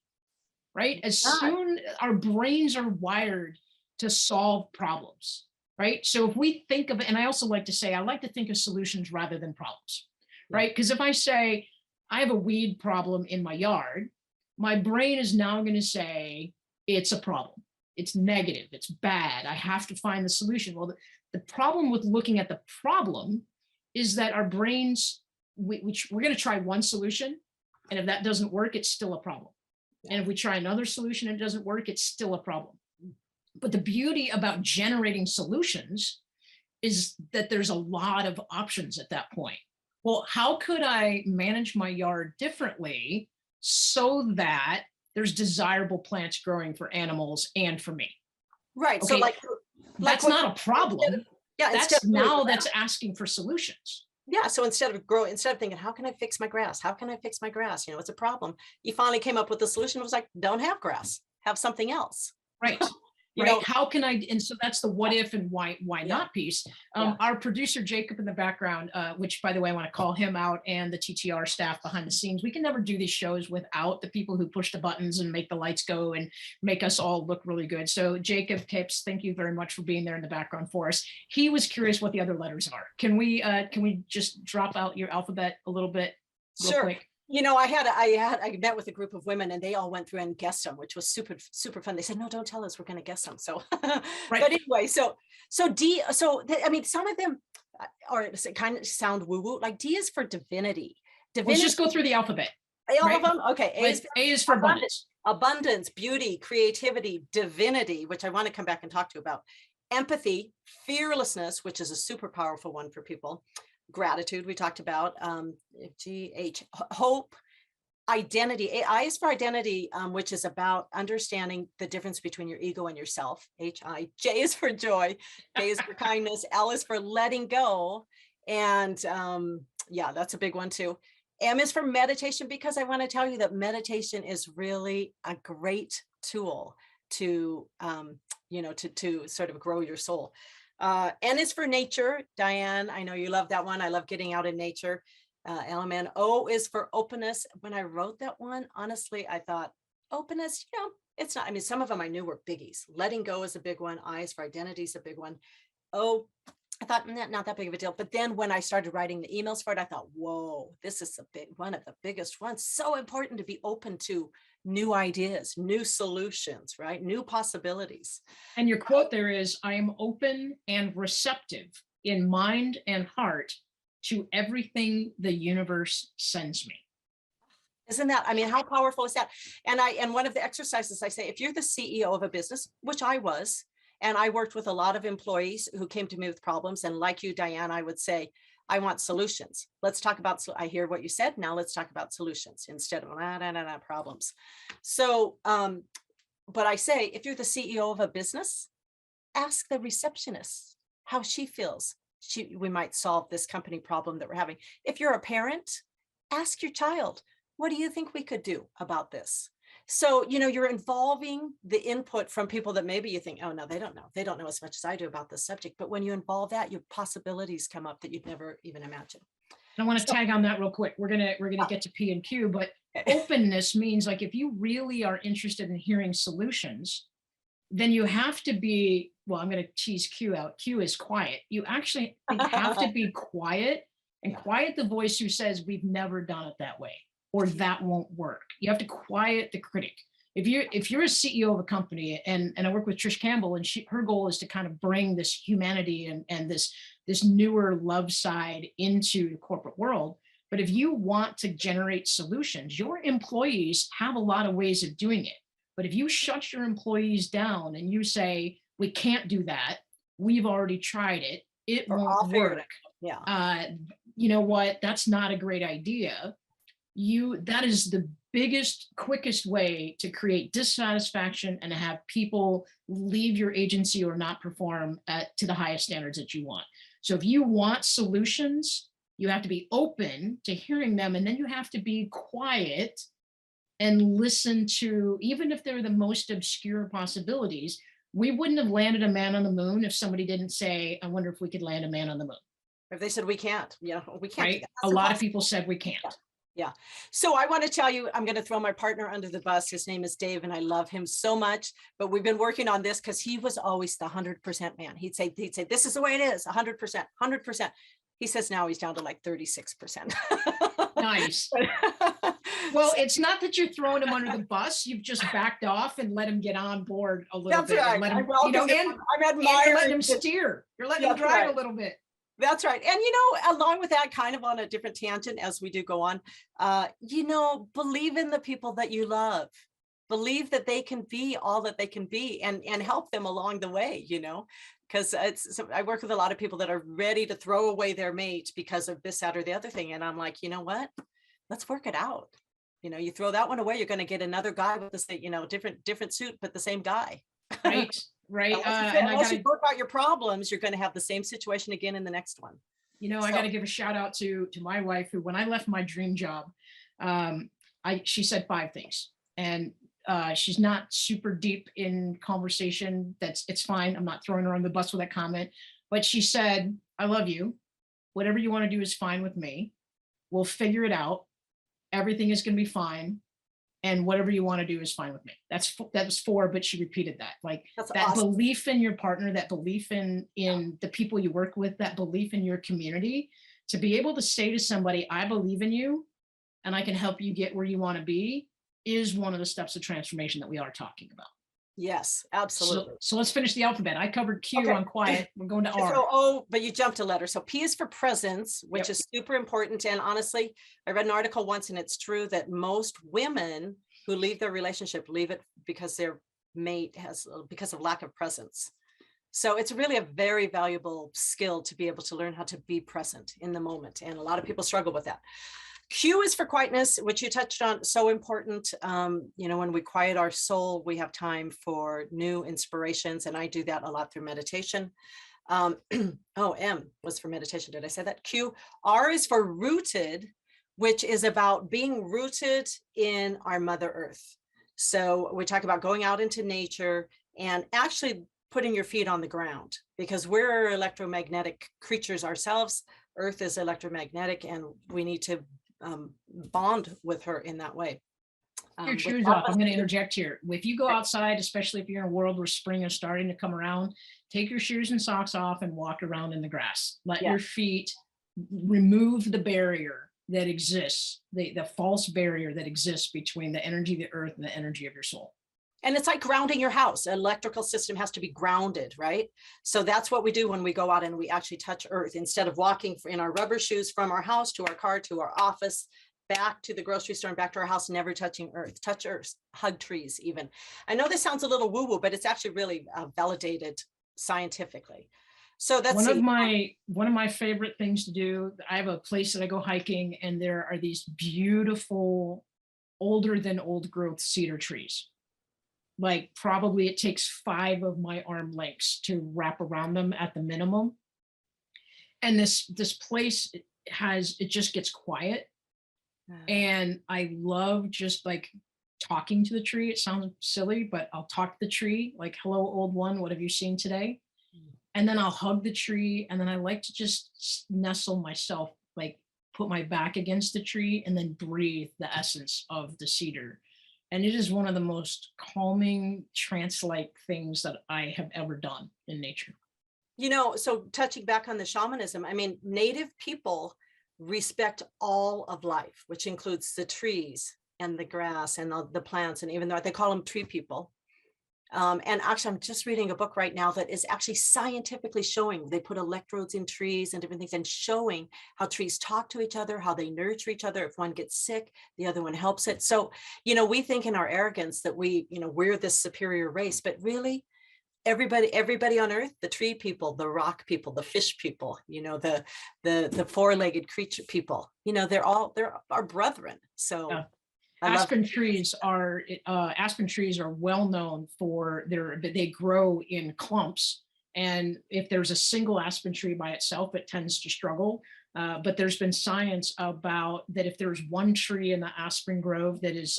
Right? As soon our brains are wired to solve problems, right? So if we think of, and I also like to say, I like to think of solutions rather than problems, right? Because if I say, I have a weed problem in my yard, my brain is now going to say, it's a problem. It's negative. It's bad. I have to find the solution. Well, the problem with looking at the problem is that our brains, we're going to try one solution. And if that doesn't work, it's still a problem. And if we try another solution and it doesn't work, it's still a problem. But the beauty about generating solutions is that there's a lot of options at that point. Well, how could I manage my yard differently so that there's desirable plants growing for animals and for me? Right. Okay, So that's not a problem. That's asking for solutions. Yeah. So instead of thinking, how can I fix my grass? How can I fix my grass? It's a problem. You finally came up with the solution. It was like, don't have grass, have something else. Right. Right. How can I, and so that's the what if and why not piece. Our producer, Jacob, in the background, which by the way, I want to call him out, and the TTR staff behind the scenes. We can never do these shows without the people who push the buttons and make the lights go and make us all look really good. So Jacob Kips, thank you very much for being there in the background for us. He was curious what the other letters are. Can we just drop out your alphabet a little bit real quick? I met with a group of women and they all went through and guessed them, which was super, super fun. They said, no, don't tell us, we're going to guess them. So, but anyway, so D, some of them or kind of sound woo woo, like D is for divinity. Let's just go through the alphabet. All of them? Okay. A is for abundance. Abundance, beauty, creativity, divinity, which I want to come back and talk to you about. Empathy, fearlessness, which is a super powerful one for people. Gratitude, we talked about. H, hope, identity. I is for identity, which is about understanding the difference between your ego and yourself. H-I. J is for joy. K is for kindness. L is for letting go. And that's a big one too. M is for meditation, because I want to tell you that meditation is really a great tool to, to sort of grow your soul. N is for nature. Diane, I know you love that one. I love getting out in nature. LMN. O is for openness. When I wrote that one, honestly, I thought openness, it's not, some of them I knew were biggies. Letting go is a big one. I is for identity is a big one. I thought not that big of a deal. But then when I started writing the emails for it, I thought, whoa, this is one of the biggest ones. So important to be open to new ideas, new solutions, right? New possibilities. And your quote there is, I am open and receptive in mind and heart to everything the universe sends me. Isn't that, how powerful is that? And one of the exercises I say, if you're the CEO of a business, which I was, and I worked with a lot of employees who came to me with problems. And like you, Diane, I would say, I want solutions. Let's talk about, I hear what you said. Now let's talk about solutions instead of problems. So, but I say, if you're the CEO of a business, ask the receptionist how she feels. We might solve this company problem that we're having. If you're a parent, ask your child, what do you think we could do about this? So, you're involving the input from people that maybe you think, oh, no, they don't know. They don't know as much as I do about this subject. But when you involve that, your possibilities come up that you'd never even imagine. I want to tag on that real quick. We're gonna get to P and Q, but openness means, like, if you really are interested in hearing solutions, then you have to be, well, I'm going to tease Q out. Q is quiet. You actually have to be quiet and quiet the voice who says we've never done it that way, or that won't work. You have to quiet the critic. If you're a CEO of a company, and I work with Trish Campbell, and her goal is to kind of bring this humanity and this newer love side into the corporate world. But if you want to generate solutions, your employees have a lot of ways of doing it. But if you shut your employees down and you say, we can't do that, we've already tried it, it won't work. Yeah. You know what? That's not a great idea. That is the biggest, quickest way to create dissatisfaction and to have people leave your agency or not perform to the highest standards that you want. So if you want solutions, you have to be open to hearing them, and then you have to be quiet and listen to, even if they're the most obscure possibilities. We wouldn't have landed a man on the moon if somebody didn't say, I wonder if we could land a man on the moon. If they said we can't, you know, we can't. Right? A lot of people said we can't. Yeah. So I want to tell you, I'm going to throw my partner under the bus. His name is Dave, and I love him so much. But we've been working on this because he was always the 100% man. He'd say, this is the way it is, 100%, 100%. He says now he's down to like 36%. Nice. Well, it's not that you're throwing him under the bus. You've just backed off and let him get on board a little bit. Right. Let him, I'm admiring. let him steer. You're letting him drive a little bit. That's right. And, you know, along with that, kind of on a different tangent as we do go on, you know, believe in the people that you love. Believe that they can be all that they can be, and help them along the way, you know, because I work with a lot of people that are ready to throw away their mate because of this, that, or the other thing. And I'm like, you know what? Let's work it out. You know, you throw that one away, you're going to get another guy with the same, you know, different suit, but the same guy. Right. Right. Unless you work out your problems, you're going to have the same situation again in the next one. You know, I got to give a shout out to my wife, who, when I left my dream job, she said 5 things, and she's not super deep in conversation. It's fine. I'm not throwing her on the bus with that comment, but she said, I love you. Whatever you want to do is fine with me. We'll figure it out. Everything is going to be fine. And whatever you want to do is fine with me. That was 4, but she repeated that. Like, that's that awesome. Belief in your partner, that belief in the people you work with, that belief in your community, to be able to say to somebody, I believe in you and I can help you get where you want to be, is one of the steps of transformation that we are talking about. Yes, absolutely. So let's finish the alphabet. I covered Q on quiet. We're going to R. So, but you jumped a letter. So P is for presence, which is super important. And honestly, I read an article once, and it's true that most women who leave their relationship leave it because their mate because of lack of presence. So it's really a very valuable skill to be able to learn how to be present in the moment. And a lot of people struggle with that. Q is for quietness, which you touched on, so important. You know, when we quiet our soul, we have time for new inspirations, and I do that a lot through meditation. M was for meditation. Did I say that? Q. R is for rooted, which is about being rooted in our Mother Earth. So we talk about going out into nature and actually putting your feet on the ground, because we're electromagnetic creatures ourselves. Earth is electromagnetic, and we need to bond with her in that way. Your shoes off. I'm going to interject here. If you go outside, especially if you're in a world where spring is starting to come around, take your shoes and socks off and walk around in the grass. Let your feet remove the barrier that exists, the false barrier that exists between the energy of the earth and the energy of your soul. And it's like grounding your house. An electrical system has to be grounded, right? So that's what we do when we go out and we actually touch earth, instead of walking in our rubber shoes from our house to our car to our office, back to the grocery store and back to our house, never touching earth. Touch earth, hug trees even. I know this sounds a little woo-woo, but it's actually really validated scientifically. So that's one of my favorite things to do. I have a place that I go hiking, and there are these beautiful, older than old growth cedar trees. Like, probably it takes 5 of my arm lengths to wrap around them at the minimum. And this place it just gets quiet. And I love just like talking to the tree. It sounds silly, but I'll talk to the tree like, hello, old one, what have you seen today? And then I'll hug the tree. And then I like to just nestle myself, like put my back against the tree and then breathe the essence of the cedar. And it is one of the most calming, trance-like things that I have ever done in nature. You know, so touching back on the shamanism, I mean, Native people respect all of life, which includes the trees and the grass and the plants, and even though they call them tree people. And actually, I'm just reading a book right now that is actually scientifically showing, they put electrodes in trees and different things and showing how trees talk to each other, how they nurture each other. If one gets sick, the other one helps it. So, you know, we think in our arrogance that we're this superior race, but really everybody on earth, the tree people, the rock people, the fish people, you know, the four-legged creature people, you know, they're our brethren. So yeah. Aspen trees are well known for they grow in clumps. And if there's a single aspen tree by itself, it tends to struggle. But there's been science about that if there's one tree in the aspen grove that is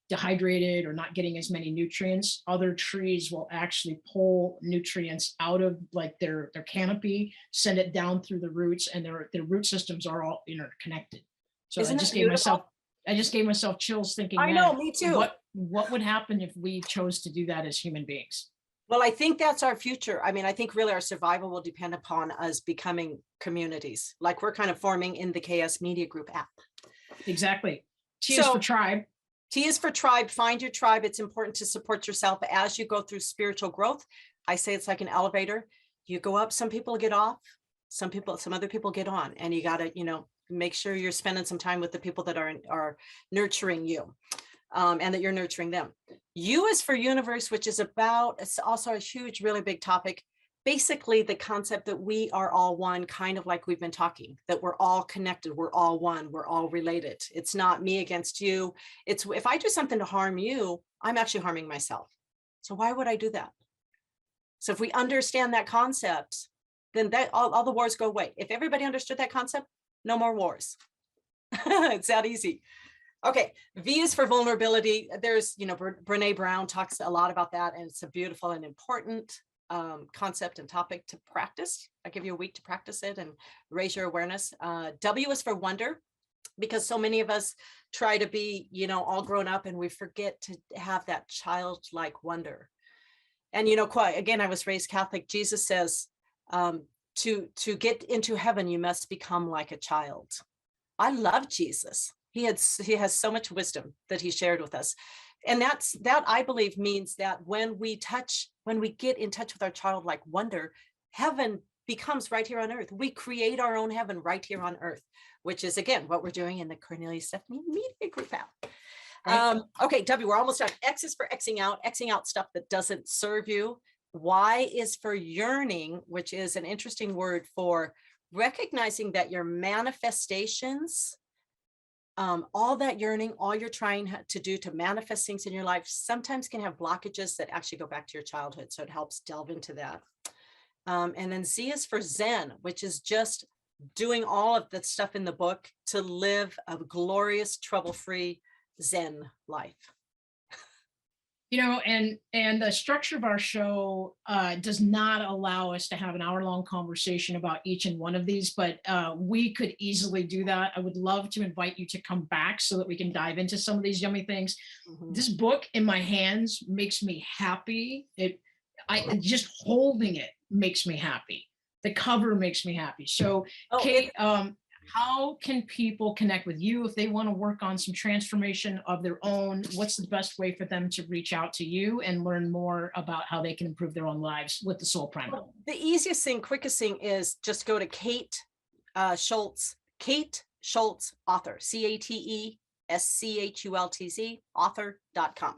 dehydrated or not getting as many nutrients, other trees will actually pull nutrients out of like their canopy, send it down through the roots, and their root systems are all interconnected. So Isn't I it just beautiful? gave myself chills thinking, I know, man, me too. what would happen if we chose to do that as human beings? Well, I think that's our future. I mean, I think really our survival will depend upon us becoming communities, like we're kind of forming in the KS Media Group app. Exactly. T is for tribe. T is for tribe. Find your tribe. It's important to support yourself as you go through spiritual growth. I say it's like an elevator. You go up, some people get off, some other people get on, and you got to, make sure you're spending some time with the people that are nurturing you. And that you're nurturing them. U is for universe, which is it's also a huge, really big topic. Basically, the concept that we are all one, kind of like we've been talking, that we're all connected, we're all one, we're all related. It's not me against you. It's if I do something to harm you, I'm actually harming myself. So why would I do that? So if we understand that concept, then all the wars go away. If everybody understood that concept, no more wars. It's that easy. Okay, V is for vulnerability. There's, Brene Brown talks a lot about that, and it's a beautiful and important concept and topic to practice. I give you a week to practice it and raise your awareness. W is for wonder, because so many of us try to be, all grown up, and we forget to have that childlike wonder. And, again, I was raised Catholic. Jesus says, to get into heaven, you must become like a child. I love Jesus. He has so much wisdom that he shared with us. And that I believe means that when we get in touch with our childlike wonder, heaven becomes right here on earth. We create our own heaven right here on earth, which is, again, what we're doing in the Cornelius Stephanie Media Group app. Right. Okay, W, we're almost done. X is for Xing out stuff that doesn't serve you. Y is for yearning, which is an interesting word for recognizing that your manifestations, all that yearning, all you're trying to do to manifest things in your life sometimes can have blockages that actually go back to your childhood. So it helps delve into that. And then Z is for Zen, which is just doing all of the stuff in the book to live a glorious, trouble-free Zen life. And the structure of our show does not allow us to have an hour-long conversation about each and one of these, but we could easily do that. I would love to invite you to come back so that we can dive into some of these yummy things. Mm-hmm. This book in my hands makes me happy. Just holding it makes me happy. The cover makes me happy. So, Kate, how can people connect with you if they want to work on some transformation of their own? What's the best way for them to reach out to you and learn more about how they can improve their own lives with the Soul Primer? Well, the easiest thing, quickest thing is just go to Kate Schultz author, CATESCHULTZ author.com.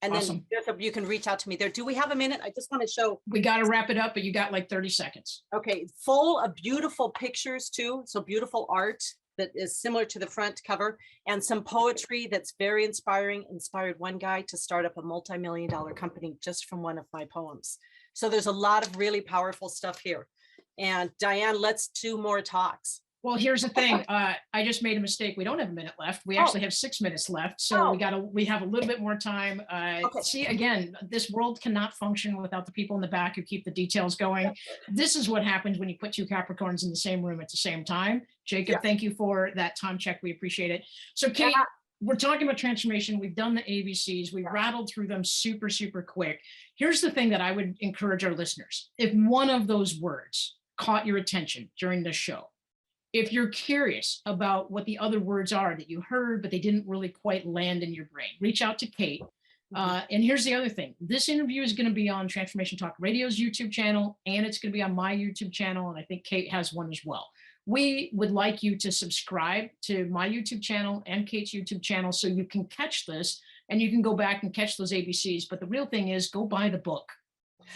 And awesome. Then you can reach out to me there. Do we have a minute? I just want to show. We got to wrap it up, but you got like 30 seconds. Okay. Full of beautiful pictures too. So beautiful art that is similar to the front cover, and some poetry that's very inspiring. Inspired one guy to start up a multi-million-dollar company just from one of my poems. So there's a lot of really powerful stuff here. And Diane, let's do more talks. Well, here's the thing. I just made a mistake. We don't have a minute left. We actually have 6 minutes left. So we have a little bit more time. Okay. See, again, this world cannot function without the people in the back who keep the details going. This is what happens when you put two Capricorns in the same room at the same time. Jacob, thank you for that time check. We appreciate it. So Kate, we're talking about transformation. We've done the ABCs. We rattled through them super, super quick. Here's the thing that I would encourage our listeners. If one of those words caught your attention during this show, if you're curious about what the other words are that you heard, but they didn't really quite land in your brain, reach out to Kate. And here's the other thing. This interview is going to be on Transformation Talk Radio's YouTube channel, and it's going to be on my YouTube channel. And I think Kate has one as well. We would like you to subscribe to my YouTube channel and Kate's YouTube channel so you can catch this and you can go back and catch those ABCs. But the real thing is go buy the book.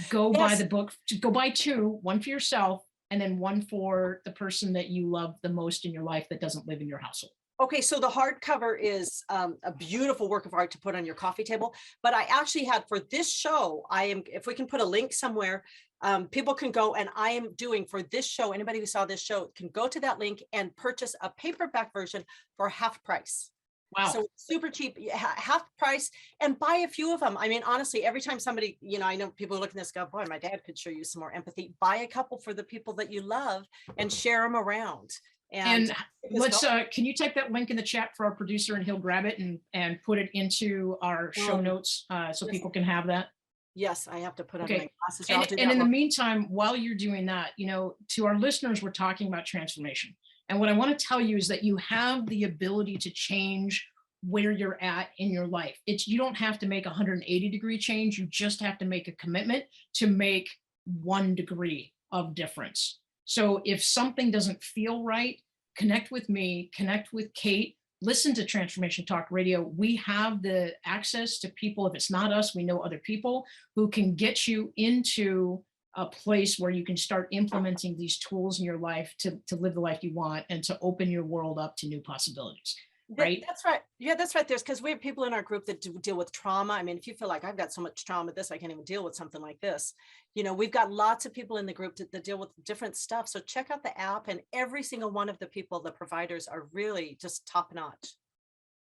Go buy the book. Go buy two, one for yourself, and then one for the person that you love the most in your life that doesn't live in your household. Okay, so the hardcover is a beautiful work of art to put on your coffee table. But I actually had, for this show, if we can put a link somewhere, people can go, and I am doing for this show, anybody who saw this show can go to that link and purchase a paperback version for half price. Wow. So super cheap, half price, and buy a few of them. I mean, honestly, every time somebody, I know people look at this go, boy, my dad could sure use some more empathy. Buy a couple for the people that you love and share them around. And let's, can you type that link in the chat for our producer and he'll grab it and put it into our show notes so people can have that? Yes, I have to put on my glasses. And in the meantime, while you're doing that, to our listeners, we're talking about transformation. And what I want to tell you is that you have the ability to change where you're at in your life. You don't have to make a 180-degree change. You just have to make a commitment to make 1 degree of difference. So if something doesn't feel right, connect with me, connect with Kate, listen to Transformation Talk Radio. We have the access to people. If it's not us, we know other people who can get you into a place where you can start implementing these tools in your life to live the life you want and to open your world up to new possibilities. Right? That's right. Yeah, that's right. There's because we have people in our group that deal with trauma. I mean, if you feel like I've got so much trauma with this, I can't even deal with something like this. We've got lots of people in the group that deal with different stuff. So check out the app, and every single one of the people, the providers, are really just top notch.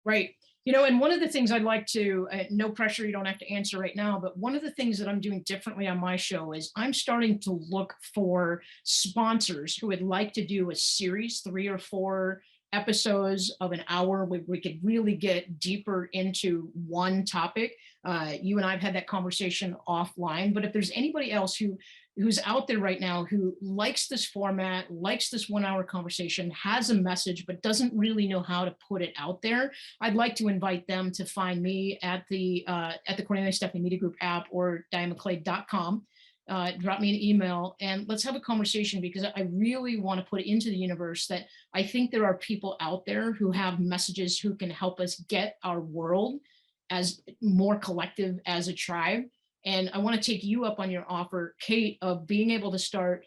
Right. And one of the things I'd like to, no pressure, you don't have to answer right now, but one of the things that I'm doing differently on my show is I'm starting to look for sponsors who would like to do a series, 3 or 4 episodes of an hour where we could really get deeper into one topic. You and I have had that conversation offline, but if there's anybody else who's out there right now who likes this format, likes this 1 hour conversation, has a message, but doesn't really know how to put it out there, I'd like to invite them to find me at the Cornelia Stephanie Media Group app or DianeMcClay.com. Drop me an email and let's have a conversation, because I really want to put into the universe that I think there are people out there who have messages who can help us get our world as more collective as a tribe. And I want to take you up on your offer, Kate, of being able to start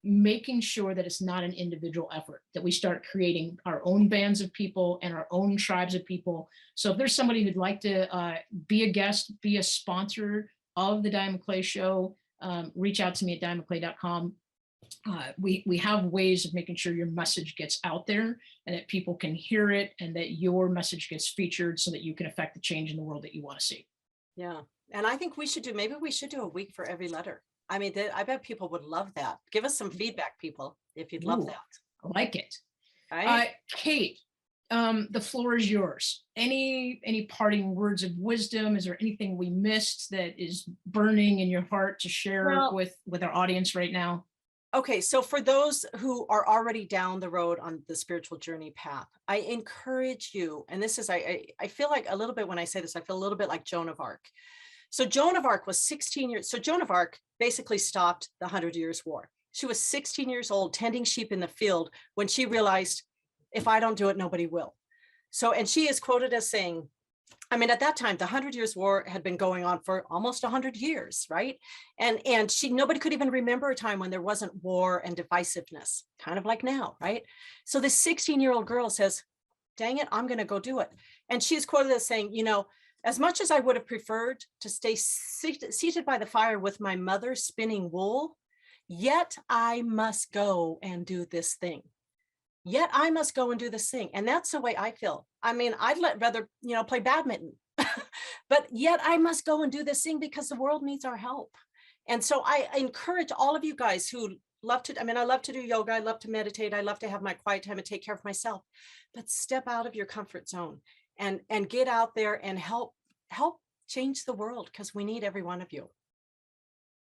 making sure that it's not an individual effort, that we start creating our own bands of people and our own tribes of people. So if there's somebody who'd like to be a guest, be a sponsor of the Diane McClay Show, reach out to me at DianeMcClay.com. We have ways of making sure your message gets out there and that people can hear it and that your message gets featured so that you can affect the change in the world that you want to see. Yeah. And I think maybe we should do a week for every letter. I mean, I bet people would love that. Give us some feedback, people, if you'd love that. I like it. Right? Kate, the floor is yours. Any parting words of wisdom? Is there anything we missed that is burning in your heart to share with our audience right now? Okay, so for those who are already down the road on the spiritual journey path, I encourage you, and this is, I feel like a little bit when I say this, I feel a little bit like Joan of Arc. So Joan of Arc was 16 years. So Joan of Arc basically stopped the 100 Years' War. She was 16 years old, tending sheep in the field when she realized, if I don't do it, nobody will. So, and she is quoted as saying, I mean, at that time, the 100 Years' War had been going on for almost 100 years, right? And nobody could even remember a time when there wasn't war and divisiveness, kind of like now, right? So this 16-year-old girl says, dang it, I'm going to go do it. And she's quoted as saying, as much as I would have preferred to stay seated by the fire with my mother spinning wool, yet I must go and do this thing. Yet I must go and do this thing. And that's the way I feel. I mean, I'd rather, play badminton, but yet I must go and do this thing because the world needs our help. And so I encourage all of you guys who love to, I love to do yoga. I love to meditate. I love to have my quiet time and take care of myself, but step out of your comfort zone and get out there and help change the world, because we need every one of you.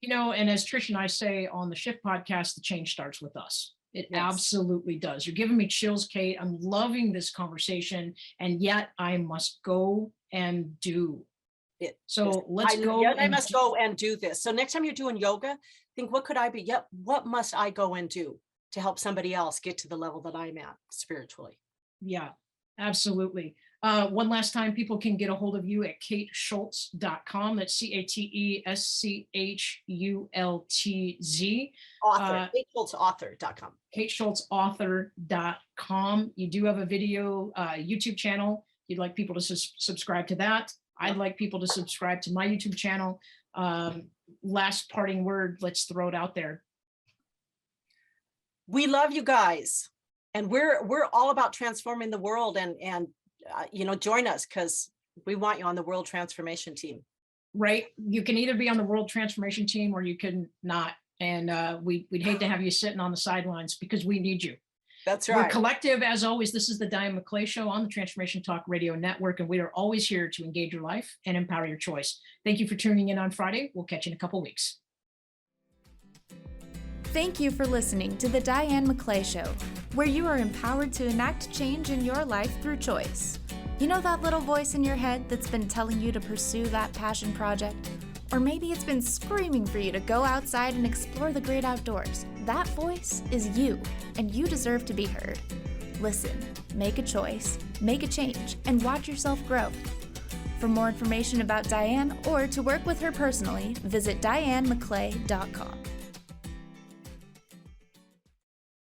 And as Trish and I say on the Shift podcast, the change starts with us. It absolutely does. You're giving me chills, Kate. I'm loving this conversation, and yet I must go and do it. So let's go. I must go and do this. So next time you're doing yoga, think, what could I be? Yep. What must I go and do to help somebody else get to the level that I'm at spiritually? Yeah, absolutely. One last time, people can get a hold of you at kateschultz.com. That's CateSchultz. Author, kateschultzauthor.com. kateschultzauthor.com. You do have a video YouTube channel. You'd like people to subscribe to that. I'd like people to subscribe to my YouTube channel. Last parting word, let's throw it out there. We love you guys. And we're all about transforming the world and join us, because we want you on the World Transformation Team. Right. You can either be on the World Transformation Team or you can not. And we'd hate to have you sitting on the sidelines, because we need you. That's We're right. collective, as always. This is the Diane McClay Show on the Transformation Talk Radio Network, and we are always here to engage your life and empower your choice. Thank you for tuning in on Friday. We'll catch you in a couple weeks. Thank you for listening to the Diane McClay Show, where you are empowered to enact change in your life through choice. You know that little voice in your head that's been telling you to pursue that passion project? Or maybe it's been screaming for you to go outside and explore the great outdoors. That voice is you, and you deserve to be heard. Listen, make a choice, make a change, and watch yourself grow. For more information about Diane or to work with her personally, visit dianemcclay.com.